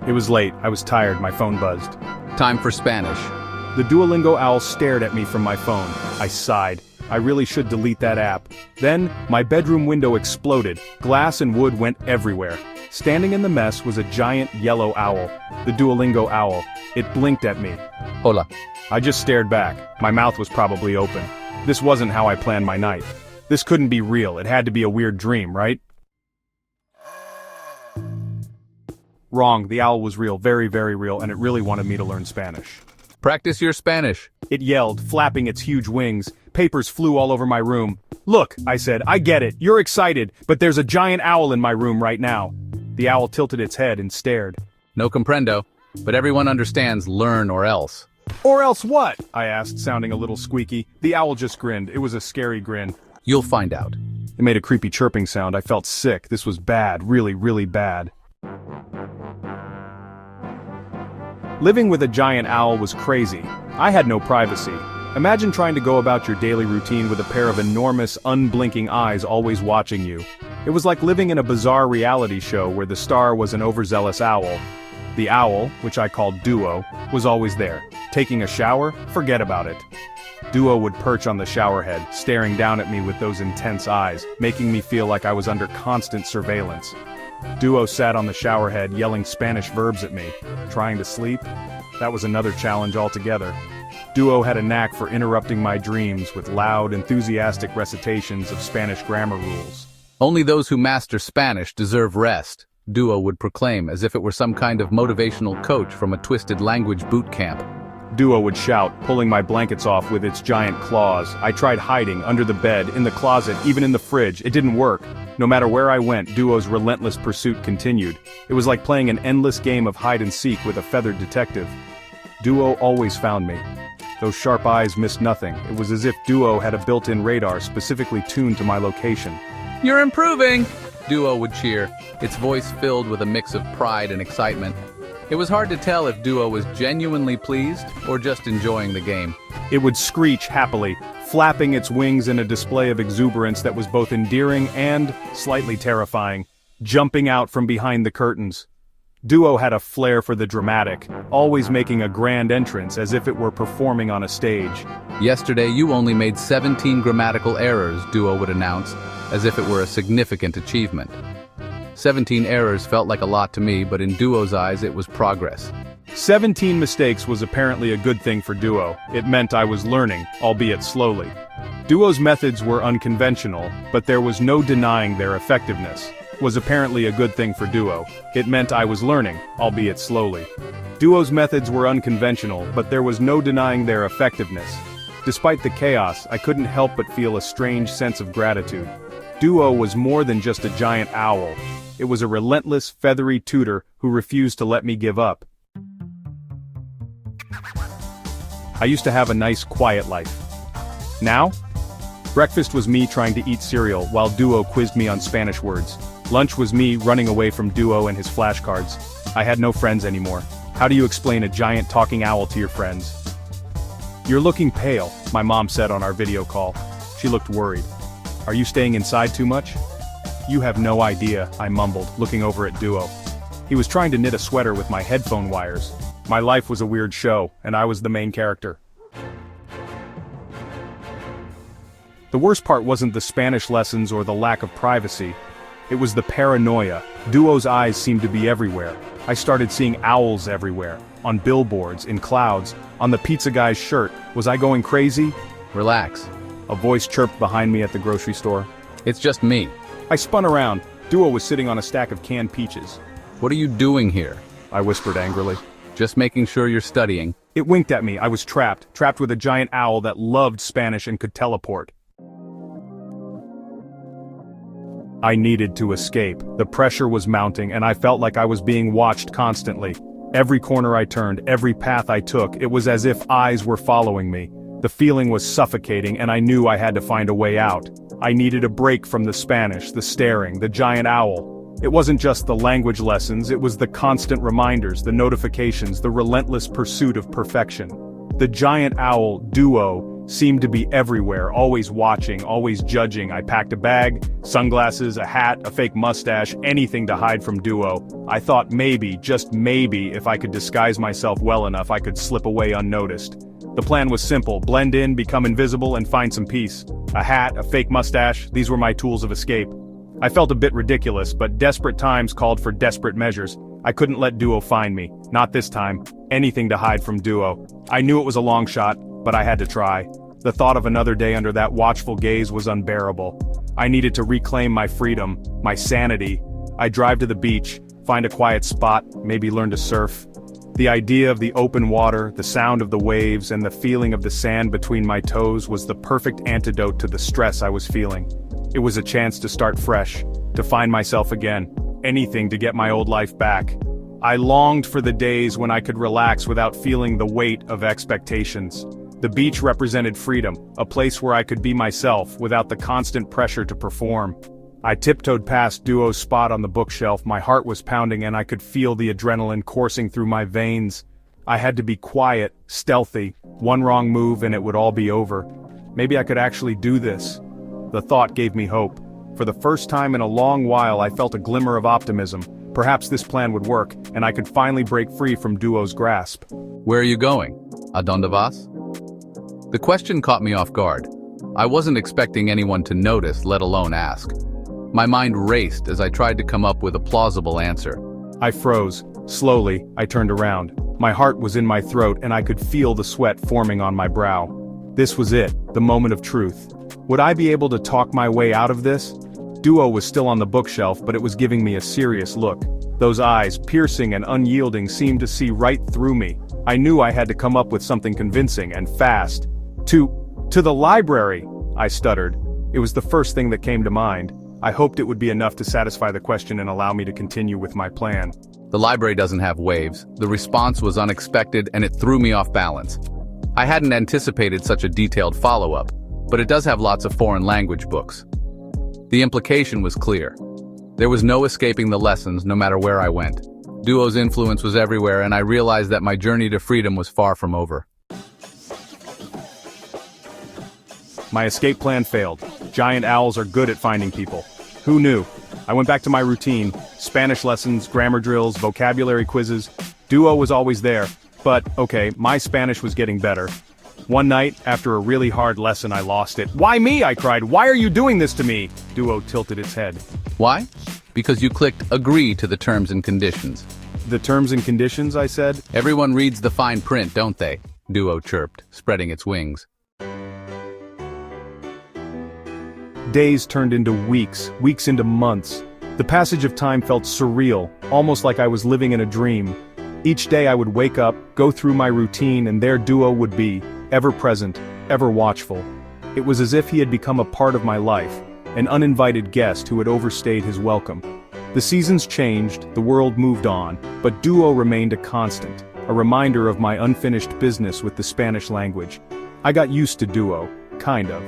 It was late, I was tired, my phone buzzed. Time for Spanish. The Duolingo owl stared at me from my phone. I sighed. I really should delete that app. Then, my bedroom window exploded. Glass and wood went everywhere. Standing in the mess was a giant yellow owl. The Duolingo owl. It blinked at me. Hola. I just stared back. My mouth was probably open. This wasn't how I planned my night. This couldn't be real. It had to be a weird dream, right? Wrong. The owl was real, very, very real, and it really wanted me to learn Spanish. Practice your Spanish. It yelled, flapping its huge wings. Papers flew all over my room. Look, I said, I get it. You're excited, but there's a giant owl in my room right now. The owl tilted its head and stared. No comprendo, but everyone understands learn or else. Or else what? I asked, sounding a little squeaky. The owl just grinned. It was a scary grin. You'll find out. It made a creepy chirping sound. I felt sick. This was bad, really, really bad. Living with a giant owl was crazy. I had no privacy. Imagine trying to go about your daily routine with a pair of enormous, unblinking eyes always watching you. It was like living in a bizarre reality show where the star was an overzealous owl. The owl, which I called Duo, was always there. Taking a shower? Forget about it. Duo would perch on the shower head, staring down at me with those intense eyes, making me feel like I was under constant surveillance. Duo sat on the shower head yelling Spanish verbs at me. Trying to sleep? That was another challenge altogether. Duo had a knack for interrupting my dreams with loud, enthusiastic recitations of Spanish grammar rules. Only those who master Spanish deserve rest, Duo would proclaim as if it were some kind of motivational coach from a twisted language boot camp. Duo would shout, pulling my blankets off with its giant claws. I tried hiding, under the bed, in the closet, even in the fridge. It didn't work. No matter where I went, Duo's relentless pursuit continued. It was like playing an endless game of hide-and-seek with a feathered detective. Duo always found me. Those sharp eyes missed nothing. It was as if Duo had a built-in radar specifically tuned to my location. You're improving! Duo would cheer, its voice filled with a mix of pride and excitement. It was hard to tell if Duo was genuinely pleased or just enjoying the game. It would screech happily, flapping its wings in a display of exuberance that was both endearing and slightly terrifying, jumping out from behind the curtains. Duo had a flair for the dramatic, always making a grand entrance as if it were performing on a stage. Yesterday you only made 17 grammatical errors, Duo would announce, as if it were a significant achievement. 17 errors felt like a lot to me, but in Duo's eyes it was progress. 17 mistakes was apparently a good thing for Duo. It meant I was learning, albeit slowly. Duo's methods were unconventional, but there was no denying their effectiveness. Was apparently a good thing for Duo. It meant I was learning, albeit slowly. Duo's methods were unconventional, but there was no denying their effectiveness. Despite the chaos, I couldn't help but feel a strange sense of gratitude. Duo was more than just a giant owl. It was a relentless, feathery tutor who refused to let me give up. I used to have a nice, quiet life. Now? Breakfast was me trying to eat cereal while Duo quizzed me on Spanish words. Lunch was me running away from Duo and his flashcards. I had no friends anymore. How do you explain a giant talking owl to your friends? You're looking pale, my mom said on our video call. She looked worried. Are you staying inside too much? You have no idea, I mumbled, looking over at Duo. He was trying to knit a sweater with my headphone wires. My life was a weird show, and I was the main character. The worst part wasn't the Spanish lessons or the lack of privacy. It was the paranoia. Duo's eyes seemed to be everywhere. I started seeing owls everywhere. On billboards, in clouds, on the pizza guy's shirt. Was I going crazy? Relax. A voice chirped behind me at the grocery store. It's just me. I spun around. Duo was sitting on a stack of canned peaches. What are you doing here? I whispered angrily. Just making sure you're studying. It winked at me. I was trapped with a giant owl that loved Spanish and could teleport. I needed to escape. The pressure was mounting and I felt like I was being watched constantly. Every corner I turned, every path I took, it was as if eyes were following me. The feeling was suffocating and I knew I had to find a way out. I needed a break from the Spanish, the staring, the giant owl. It wasn't just the language lessons, it was the constant reminders, the notifications, the relentless pursuit of perfection. The giant owl, Duo, seemed to be everywhere, always watching, always judging. I packed a bag, sunglasses, a hat, a fake mustache, anything to hide from Duo. I thought maybe, just maybe, if I could disguise myself well enough, I could slip away unnoticed. The plan was simple: blend in, become invisible, and find some peace. A hat, a fake mustache, these were my tools of escape. I felt a bit ridiculous, but desperate times called for desperate measures. I couldn't let Duo find me. Not this time. Anything to hide from Duo. I knew it was a long shot, but I had to try. The thought of another day under that watchful gaze was unbearable. I needed to reclaim my freedom, my sanity. I'd drive to the beach, find a quiet spot, maybe learn to surf. The idea of the open water, the sound of the waves, and the feeling of the sand between my toes was the perfect antidote to the stress I was feeling. It was a chance to start fresh, to find myself again, anything to get my old life back. I longed for the days when I could relax without feeling the weight of expectations. The beach represented freedom, a place where I could be myself without the constant pressure to perform. I tiptoed past Duo's spot on the bookshelf, my heart was pounding and I could feel the adrenaline coursing through my veins. I had to be quiet, stealthy, one wrong move and it would all be over. Maybe I could actually do this. The thought gave me hope. For the first time in a long while I felt a glimmer of optimism. Perhaps this plan would work, and I could finally break free from Duo's grasp. Where are you going? A dónde vas? The question caught me off guard. I wasn't expecting anyone to notice, let alone ask. My mind raced as I tried to come up with a plausible answer. I froze. Slowly, I turned around. My heart was in my throat and I could feel the sweat forming on my brow. This was it, the moment of truth. Would I be able to talk my way out of this? Duo was still on the bookshelf, but it was giving me a serious look. Those eyes, piercing and unyielding, seemed to see right through me. I knew I had to come up with something convincing and fast. To the library, I stuttered. It was the first thing that came to mind. I hoped it would be enough to satisfy the question and allow me to continue with my plan. The library doesn't have waves. The response was unexpected and it threw me off balance. I hadn't anticipated such a detailed follow-up, but it does have lots of foreign language books. The implication was clear. There was no escaping the lessons, no matter where I went. Duo's influence was everywhere, and I realized that my journey to freedom was far from over. My escape plan failed. Giant owls are good at finding people. Who knew? I went back to my routine. Spanish lessons, grammar drills, vocabulary quizzes. Duo was always there. But, okay, my Spanish was getting better. One night, after a really hard lesson, I lost it. "Why me?" I cried. "Why are you doing this to me?" Duo tilted its head. Why? Because you clicked agree to the terms and conditions. "The terms and conditions?" I said. Everyone reads the fine print, don't they? Duo chirped, spreading its wings. Days turned into weeks, weeks into months. The passage of time felt surreal, almost like I was living in a dream. Each day I would wake up, go through my routine, and there Duo would be, ever present, ever watchful. It was as if he had become a part of my life, an uninvited guest who had overstayed his welcome. The seasons changed, the world moved on, but Duo remained a constant, a reminder of my unfinished business with the Spanish language. I got used to Duo, kind of.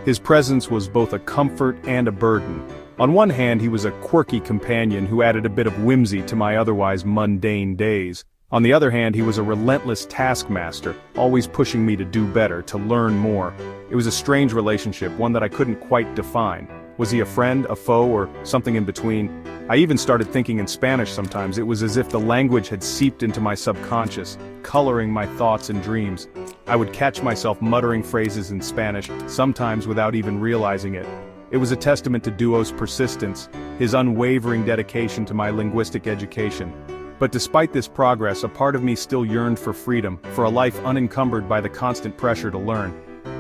His presence was both a comfort and a burden. On one hand, he was a quirky companion who added a bit of whimsy to my otherwise mundane days. On the other hand, he was a relentless taskmaster, always pushing me to do better, to learn more. It was a strange relationship, one that I couldn't quite define. Was he a friend, a foe, or something in between? I even started thinking in Spanish sometimes. It was as if the language had seeped into my subconscious, coloring my thoughts and dreams. I would catch myself muttering phrases in Spanish, sometimes without even realizing it. It was a testament to Duo's persistence, his unwavering dedication to my linguistic education. But despite this progress, a part of me still yearned for freedom, for a life unencumbered by the constant pressure to learn.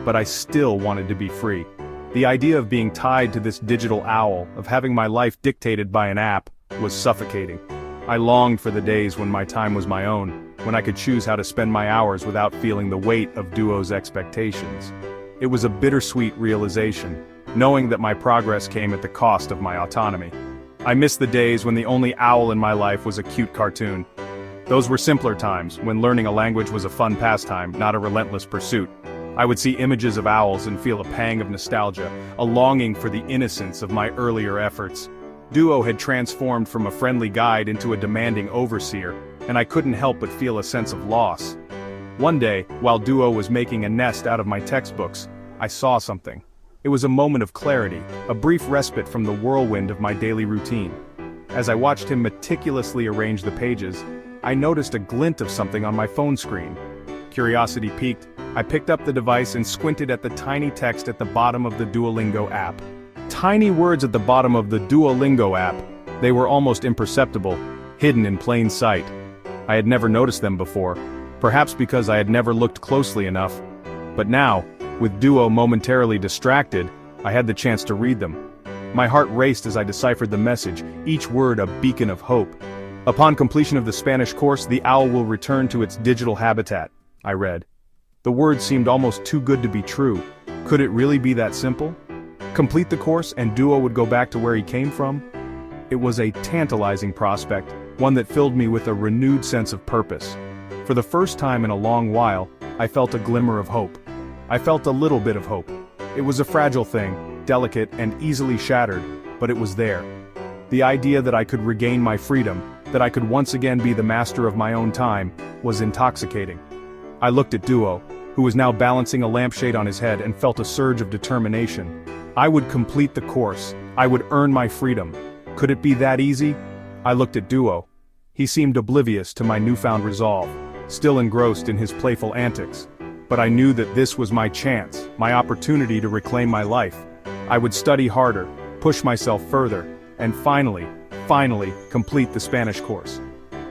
But I still wanted to be free. The idea of being tied to this digital owl, of having my life dictated by an app, was suffocating. I longed for the days when my time was my own, when I could choose how to spend my hours without feeling the weight of Duo's expectations. It was a bittersweet realization, knowing that my progress came at the cost of my autonomy. I missed the days when the only owl in my life was a cute cartoon. Those were simpler times, when learning a language was a fun pastime, not a relentless pursuit. I would see images of owls and feel a pang of nostalgia, a longing for the innocence of my earlier efforts. Duo had transformed from a friendly guide into a demanding overseer, and I couldn't help but feel a sense of loss. One day, while Duo was making a nest out of my textbooks, I saw something. It was a moment of clarity, a brief respite from the whirlwind of my daily routine. As I watched him meticulously arrange the pages, I noticed a glint of something on my phone screen. Curiosity piqued, I picked up the device and squinted at the tiny text at the bottom of the Duolingo app. Tiny words at the bottom of the Duolingo app. They were almost imperceptible, hidden in plain sight. I had never noticed them before, perhaps because I had never looked closely enough. But now, with Duo momentarily distracted, I had the chance to read them. My heart raced as I deciphered the message, each word a beacon of hope. Upon completion of the Spanish course, the owl will return to its digital habitat, I read. The words seemed almost too good to be true. Could it really be that simple? Complete the course and Duo would go back to where he came from? It was a tantalizing prospect, one that filled me with a renewed sense of purpose. For the first time in a long while, I felt a glimmer of hope. I felt a little bit of hope. It was a fragile thing, delicate and easily shattered, but it was there. The idea that I could regain my freedom, that I could once again be the master of my own time, was intoxicating. I looked at Duo, who was now balancing a lampshade on his head, and felt a surge of determination. I would complete the course. I would earn my freedom. Could it be that easy? I looked at Duo. He seemed oblivious to my newfound resolve, still engrossed in his playful antics. But I knew that this was my chance, my opportunity to reclaim my life. I would study harder, push myself further, and finally complete the Spanish course.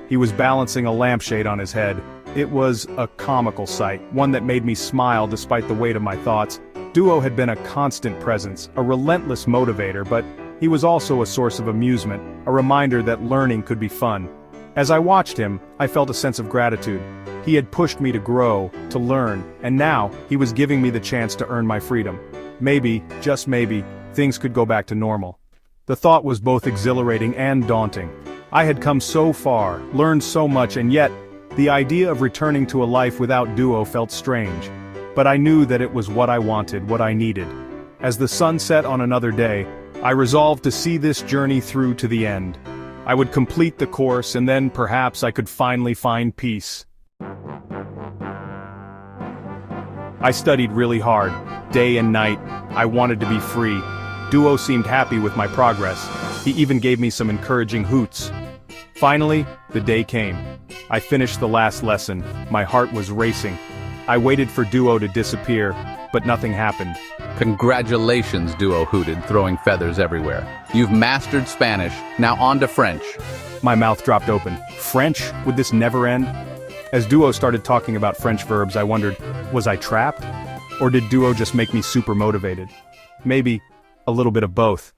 He was balancing a lampshade on his head. It was a comical sight, one that made me smile despite the weight of my thoughts. Duo had been a constant presence, a relentless motivator, but he was also a source of amusement, a reminder that learning could be fun. As I watched him, I felt a sense of gratitude. He had pushed me to grow, to learn, and now he was giving me the chance to earn my freedom. Maybe, just maybe, things could go back to normal. The thought was both exhilarating and daunting. I had come so far, learned so much, and yet, the idea of returning to a life without Duo felt strange. But I knew that it was what I wanted, what I needed. As the sun set on another day, I resolved to see this journey through to the end. I would complete the course and then perhaps I could finally find peace. I studied really hard, day and night. I wanted to be free. Duo seemed happy with my progress. He even gave me some encouraging hoots. Finally, the day came. I finished the last lesson. My heart was racing. I waited for Duo to disappear, but nothing happened. Congratulations, Duo hooted, throwing feathers everywhere. You've mastered Spanish, now on to French. My mouth dropped open. French? Would this never end? As Duo started talking about French verbs, I wondered, was I trapped? Or did Duo just make me super motivated? Maybe a little bit of both.